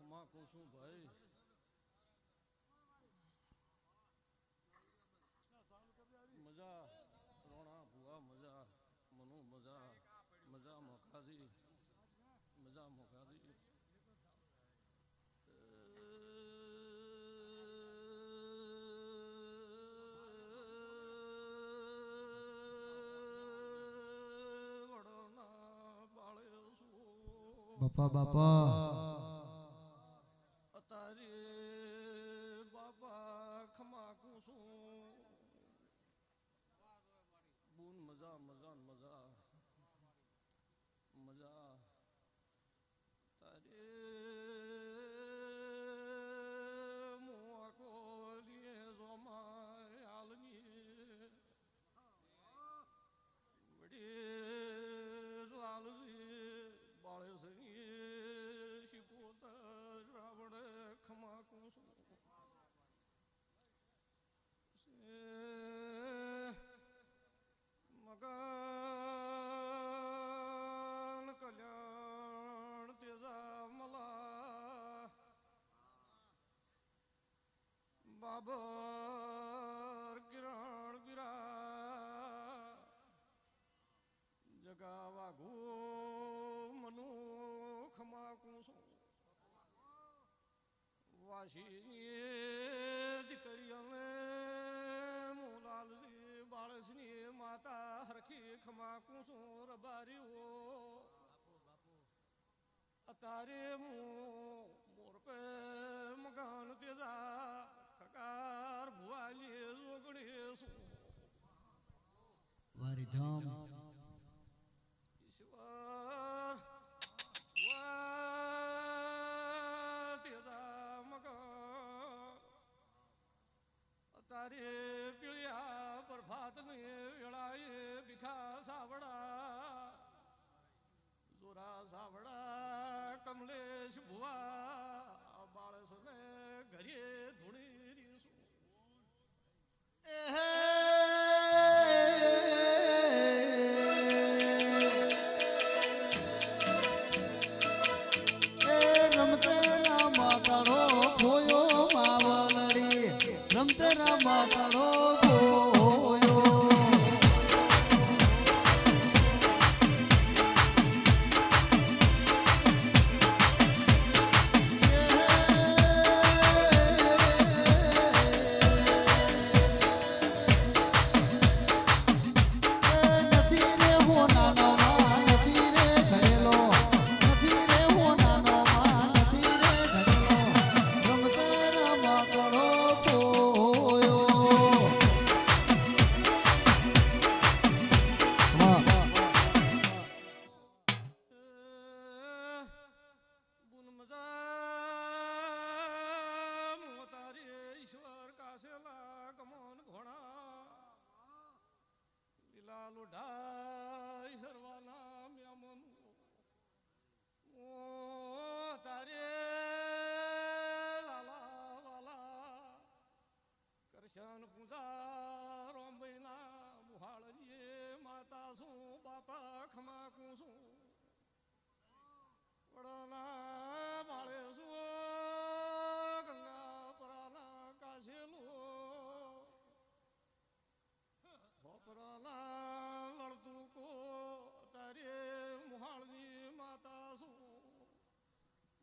ખમા કોશું ભાઈ મજા રોણા ભુવા મજા મનુ મજા મજા મોખાજી મજા મોખાજી બાપા બાપા અતારે બાપા ખમા કુસું બુન મજા મજા મજા મજા તારે મોકો લીએ જોમાં આલની વડી લાલવી બાળે સની શિપોતા રાવણ ખમા કુસું મગન કલ્યાણ તેજા મલા બાબર કિરણ બિરા જગા વાઘો મનુ ખમા કુસું વાસી દીકરીઓને મુલાલજી બાળસની માતા હરખી ખમા કુસું રબારીઓ અતારે મોર પે મગન તેજા કકાર ભુવાલી જોગણી શું વારી ધામ ઈશ્વર તેજા મગન અતારે પીળિયા પ્રભાત ને વેળાએ ભીખા સાવડા જોરા સાવડા કમલેશ ભુવા બાળસને ઘરે ધૂણી રીશું રમતે રામા તારો ખોયો માવલડી રમતે રામા તારો ખોયો ગુણ મજા મોતારે ઈશ્વર કાશેલા કમોન ઘોણા લીલા લોઢાઈ સર્વાના મ્યામન તારે લાલા વાલા કરશન પૂજા રોમબઈના મુહાળજીએ માતા શું બાપા ખમા કુસું વડના માળે શું ગંગા પરાના કાશેલો હોપરાના લડતું કો તારે મુહાળની માતા શું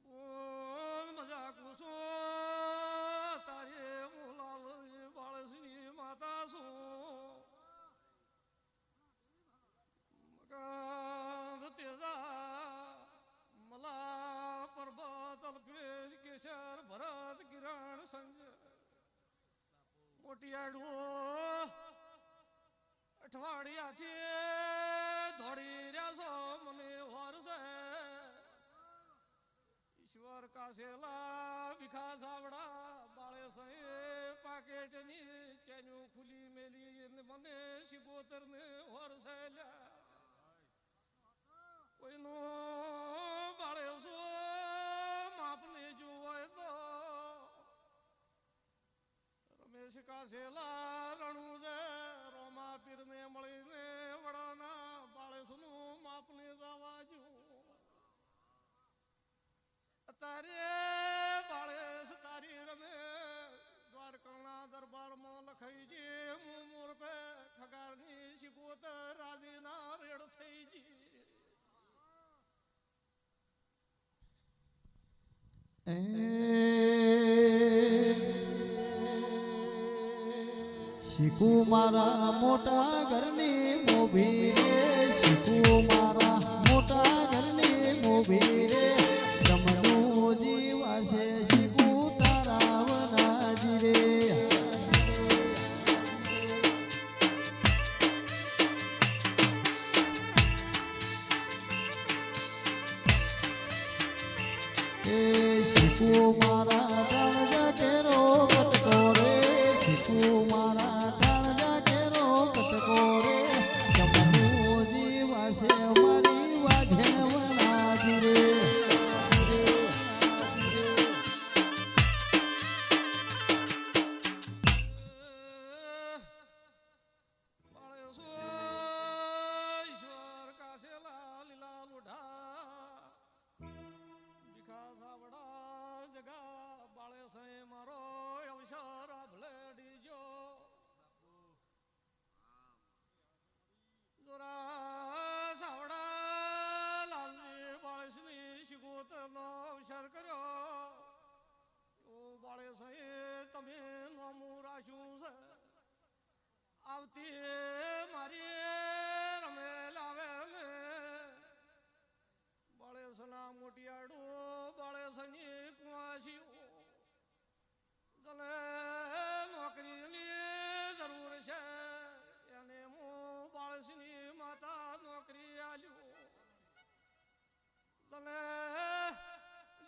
બોલ મજા કુસો તારે મુલાલ બાળસની માતા શું મગન તેજા મલા પર્વત અલ્પેશ કેશર ભરત કિરણ સંજય મોટિયાડો અઠવાડિયાથી ધોડી રહ્યા છો મને વરસે ઈશ્વર કાશેલા વિખા સાવડા બાળે સહે પાકેટની ચેન્યું ખુલી મેલી મને શિબોતર ને વરસે કોઈનો બાળે શું માપને જોવાય તો રમેશ કાશેલા રણું છે રોમા પીરને મળીને વડાના બાળેસનું માપને જવા જો અત્યારે કણા દરબારમાં લખાઈ જે મોર પે ખગારની શિકોતર રાજીના રેડ થઈ જી શીખું મારા મોટા ઘરની મોભી રે શીખું મારા મોટા ઘરની મોભી રે જમનું જીવાશે શીખું તારા વનાજી રે શીખું મારા કાળજા કેરો કટકો રે શીખું મારા કાળજા કેરો કટકો રે જમનું જીવાશે મારી વાઘેન વનાજી રે ઈશ્વર કાશેલા લીલા લોઢા ભીખા સાવડા જગા બાળે સય મારો અવસર ભલેડી જો જોરા સાવડા લાલજી બાળસની શિકોતરનો અવસર કર્યો ઓ બાળે સય તમે નોમું રાખ્યું છે આવતી મારી રમેલ આવે બાળેસના મોટિયાડું બાળેસની કુવાસી તને નોકરીની જરૂર છે એને હું બાળસની માતા નોકરી આલ્યું તને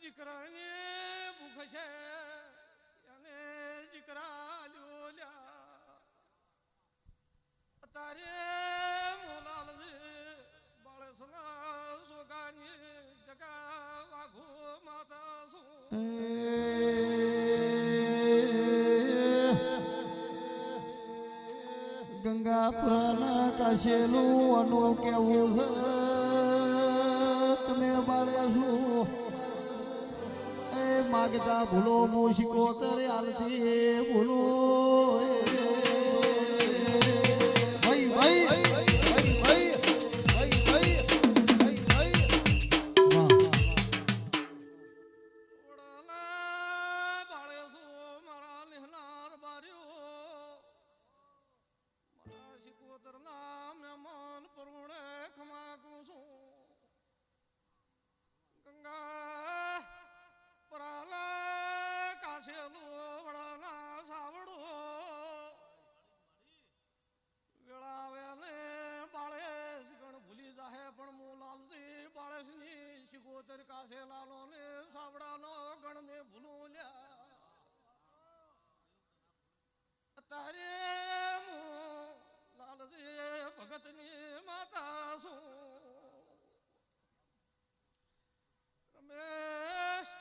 દીકરાની ભૂખ છે એને દીકરા આલ્યો લ્યા તારે મોલાલજી બાળસના સોગાની જગા વાઘો માતા શું ગંગાપુરાના કાશેલું અનું કેવું છે તમે બાળે શું એ માગતા ભૂલો મૂશિકો કરે હાલતી ભૂલો શિકોતર કાસે લાલો ને સાવડાનો ગણને ભૂલ્યા તારે લાલજી ભગતની માતા શું રમેશ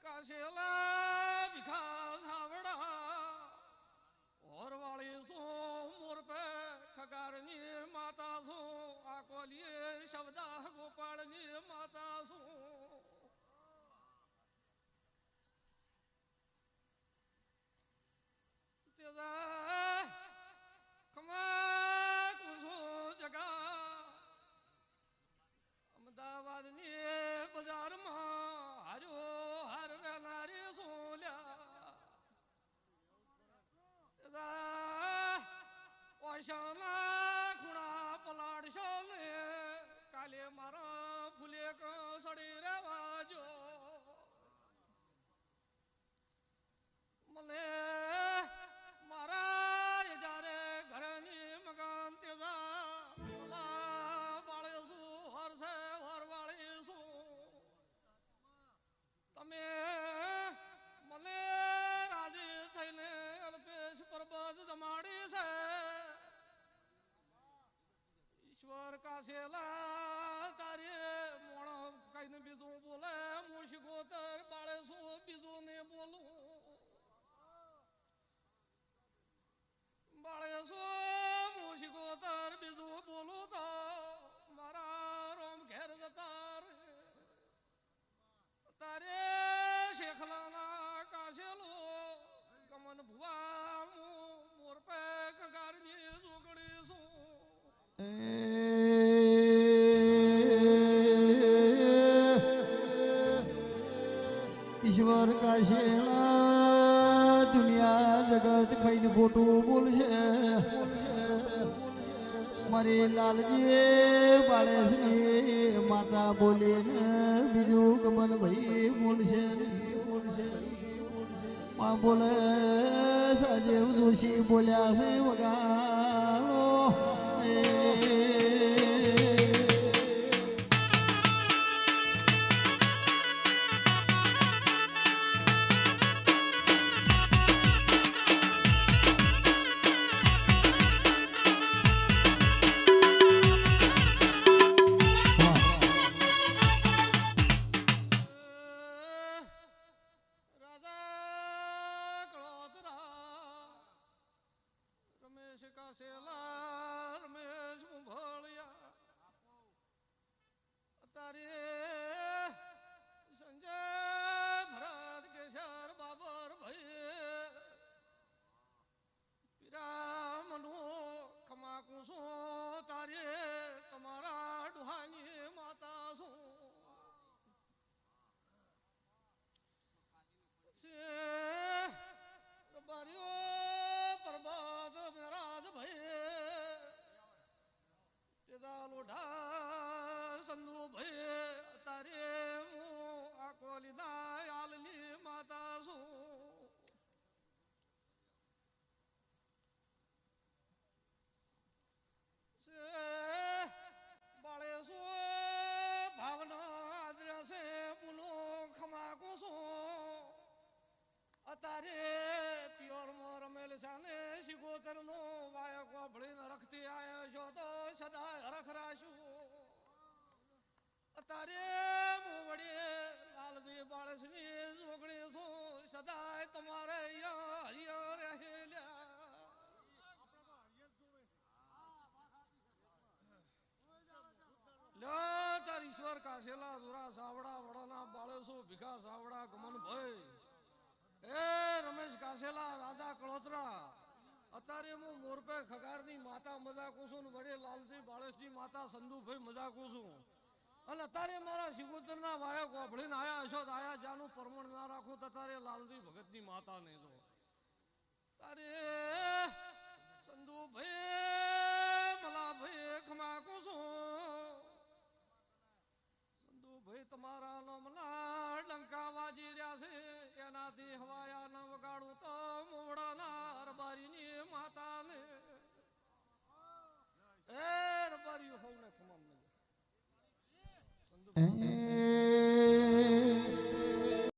કાશેલા ભીખા સાવડા ઓરવાળી શું મોર પે ખગારની માતા શું આ કોલીએ શબ્દા ગોપાળની માતા શું તેજા ખમા કુસો જગા અમદાવાદની બજારમાં હાર્યો હાર નારી સોલ્યા તેજા ઓશાના ખૂણા પલાડશો ને કાલે મારા ફૂલે સડી રહેવા જો મને મારા જ્યારે ઘરની મકાન તેજા બાળે શું હરસે હરવાળી શું તમે મને રાજી થઈને અલ્પેશ પરબત જમાડી છે ઈશ્વર કાશેલા તારે મોણો કઈને બીજું બોલે મૂશી ગોતર બાળે શું બીજું ને બોલું બાળે શું મૂશી ગોતર બીજું બોલું તો મારા રોમ ઘેર જતા રે તારે શેખલાના કાશેલો ગમન ભુવા ઈશ્વર કાશેલા દુનિયા જગત ખાઈને ખોટું બોલશે મારી લાલજી બાળેશની માતા બોલીને બીજું ગમન ભાઈ બોલશે માં બોલે સાજેવ દોશી બોલ્યા છે વગાડો રાધા કળોતરા રમેશ કાસેલા રમેશ મુભળિયા તારે સંજય ભરત કેશર બાબર ભાઈ પીરામનો ખમા કુસો તારે તમારા ડુહાની માતા શું પરબત મેરાજ ભાઈ તેજા લોઢા સંધુ ભાઈ તારે હું આકો લીધા આલની માતા છું બાળે શું ભાવના દ્રસે પુનો ખમાકો છું અતારે પિયોર મોર રમેલ સાને શિકોતર નો વાયક વાભળીને રખતી આયો છો તો સદા રખ રાશું અતારે મોવડી લાલજી બાળસની જોગણી છું સદાય તમારે હરિયો રહેલ્યા તાર ઈશ્વર કાશેલા દુરા સાવડા વડાના બાળસો ભીખા સાવડા ગમન ભાઈ એ રમેશ કાસેલા રાજા કળોતરા અત્યારે હું મોરપે ખગારની માતા મજાકું છું વડે લાલજી બાળેશની માતા સંધુભાઈ મજાકું છું અને અત્યારે મારા શિકોતરના વાયક વાભળીને આયા હશો આયા જ્યાંનું પરમણ ના રાખું તો તારે લાલજી ભગતની માતા નહીં તો તારે સંધુભાઈ મલાભાઈ ખમાકું છું ભાઈ તમારા નામના ડંકા વાજી રહ્યા છે એનાથી હવાયા ન વગાડું તો મોવડાના રબારીની માતાને એ રબારીઓ હોને તમામ